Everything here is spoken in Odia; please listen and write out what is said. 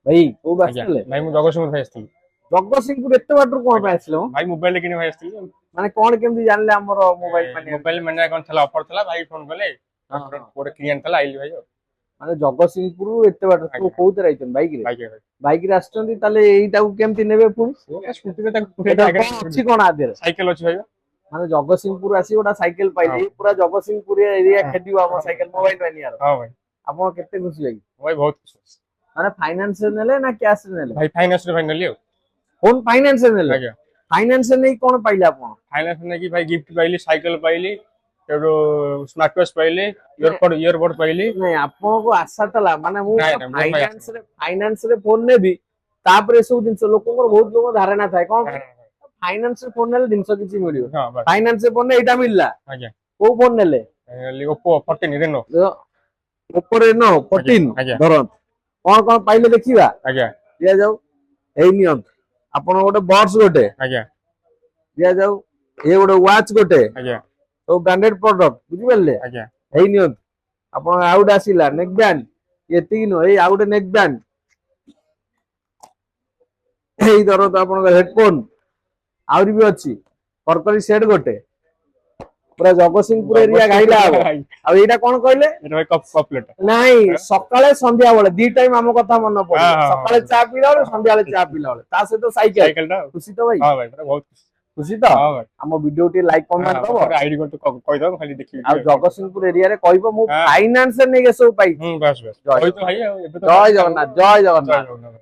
ଭାଇ କୋଉ ଆଜ୍ଞା ଆସିଥିଲେ? ଭାଇ ମୁଁ ଜଗତସିଂହପୁର ଭାଇ ଆସିଥିଲି। ଜଗତସିଂହପୁର ଏତେ ବାଟରୁ କଣ ପାଇଁ ଆସିଲେ ମ? ଭାଇ ମୋବାଇଲ କିଣି ଭାଇ ଆସିଥିଲି। ମାନେ କଣ କେମିତି ଜାଣିଲେ ଆମର ମୋବାଇଲ ମାନେ ମୋବାଇଲ ମାନେ କଣ ଥିଲା ଅଫର ଥିଲା ଭାଇ ଫୋନ କଲେ ହଁ ହଁ। ଗୋଟେ କିଣି ଆଣିଥିଲା ଆଇଲି ଭାଇ ଆଉ। ମାନେ ଜଗତସିଂହପୁର ଏତେ ବାଟ ତୁ ଆଜ୍ଞା କୋଉଥିରେ ଆଇଛନ୍ତି ବାଇକରେ? ଭାଇ ଭାଇ ବାଇକରେ ଆସିଛନ୍ତି ତାହେଲେ ଏଇଟାକୁ କେମିତି ନେବେ ପୁଣି? ସ୍କୁଟିରେ ତାକୁ ପୁରେଇକି ଏଟା ଆଗରେ କଣ ଅଛି କଣ ଆଦେହରେ? ସାଇକେଲ ଅଛି ଭାଇ। ମାନେ ଜଗତସିଂହପୁର ଆସି ଗୋଟେ ସାଇକେଲ ହଁ ପାଇଲେ ପୁରା ଜଗତସିଂହପୁର ଏରିଆ ହଁ ଖେଦିବ ଆମ ସାଇକେଲ ମୋବାଇଲ ମାନିଆର। ହଁ ଭାଇ ଆପଣ କେତେ ଖୁସି ଲାଗି? ଭାଇ ବହୁତ ଖୁସି। ମାନେ ଫାଇନାନ୍ସ ରେ ନେଲେ ନା କ୍ୟାସ ରେ ନେଲେ? ଭାଇ ଫାଇନାନ୍ସରେ ଭାଇ ନେଲି ଆଉ। ଫୋନ ଫାଇନାନ୍ସ ରେ ନେଲେ? ଆଜ୍ଞା ଫାଇନାନ୍ସ ରେ ନେଇ କଣ ପାଇଲେ ଆପଣ? ଫାଇନାନ୍ସ ନେଇକି ଭାଇ ଗିଫ୍ଟ ପାଇଲି ସାଇକେଲ ପାଇଲି ସେଠୁ ସ୍ମାର୍ଟ ୱାଚ ପାଇଲି ନାଇଁ ଇୟରବଡ ପାଇଲି। ନାଇଁ ଆପଣଙ୍କୁ ଆଶା ଥିଲା ମାନେ ମୁଁ ନାଇଁ ନାଇଁ ମୋର ଭାଇ ଆସିନି। ଫାଇନାନ୍ସ ରେ ଫୋନ ନେବି ତାପରେ ଏସବୁ ଜିନିଷ ଲୋକଙ୍କର ବହୁତ ଲୋକ ଧାରଣା ଥାଏ କଣ ହଁ ଫାଇନାନ୍ସ ରେ ଫୋନ ନେଲେ ଜିନିଷ କିଛି ମିଳିବ। ହଁ ବାସ୍ ଫାଇନାନ୍ସ ରେ ଫୋନ ରେ ଏଇଟା ମିଳିଲା। ଆଜ୍ଞା କୋଉ ଫୋନ ନେଲେ? Oppo 14 Reno. ଓପୋ ରେନୋ ଆଜ୍ଞା 14 ଆଜ୍ଞା ଧରନ୍ତୁ କଣ କଣ ପାଇଲେ ଦେଖିବା ଆଜ୍ଞା ଦିଆଯାଉ। ଏଇ ନିଅନ୍ତୁ ଆପଣ ଗୋଟେ ବକ୍ସ ଗୋଟେ ଆଜ୍ଞା ଦିଆଯାଉ। ଇଏ ଗୋଟେ ୱାଚ ଗୋଟେ ଆଜ୍ଞା ସବୁ ବ୍ରାଣ୍ଡେଡ ପ୍ରଡକ୍ଟ ବୁଝିପାରିଲେ। ଆଜ୍ଞା ଏଇ ନିଅନ୍ତୁ ଆପଣ ଆଉ ଗୋଟେ ଆସିଲା ନେକ୍ ବ୍ୟାଣ୍ଡ ଏତିକି ନୁହଁ ଏଇ ଆଉ ଗୋଟେ ନେକ୍ ବ୍ୟାଣ୍ଡ ଏଇ ଧରନ୍ତୁ ଆପଣଙ୍କ ହେଡଫୋନ ଆହୁରି ବି ଅଛି କରକରୀ ସେଟ ଗୋଟେ ପୁରା ଜଗତସିଂହପୁର ଏରିଆ ଘାଇଲା ଜଗତସିଂହପୁର ହବ। ଭାଇ ଆଉ ଏଇଟା କଣ କହିଲେ? ଏଟା ଭାଇ କପ୍ ପ୍ଲେଟ୍। ନାଇଁ ସକାଳେ ସନ୍ଧ୍ୟା ବେଳେ ଦି ଟାଇମ ଆମ କଥା ମନେ ହଁ ପଡିବ ହଁ ସକାଳେ ଚା ପିଇଲା ବେଳେ ସନ୍ଧ୍ୟା ବେଳେ ଚା ପିଇଲା ବେଳେ ତା ସହିତ ସାଇକେଲ ଟା ଆଉ ଖୁସି ତ ଭାଇ? ହଁ ପୁରା ବହୁତ ଖୁସି। ଖୁସି ତ ହଁ ଭାଇ ଆମ ଭିଡିଓ ଟିକେ ଲାଇକ୍ କମେଣ୍ଟ ଦବ। ପଛରେ ଆଇଡି ଗୋଟେ କହିଦବ ଖାଲି ଦେଖିବି ଆଉ ଟିକେ ଫଟୋ। ଜଗତସିଂହପୁର ଏରିଆରେ କହିବ ମୁଁ ହଁ ଫାଇନାନ୍ସ ରେ ନେଇକି ଏସବୁ ପାଇଛି। ହୁଁ ବାସ୍ ବାସ୍ ଜୟ କହିଛ ଜଗନ୍ନାଥ ଭାଇ ଆଉ ଏବେ ତ ଜୟ ଚାଲିଛି ଆଗକୁ ଜଗନ୍ନାଥ ଜୟ ଜୟ ଜଗନ୍ନାଥ। ଜଗନ୍ନାଥ।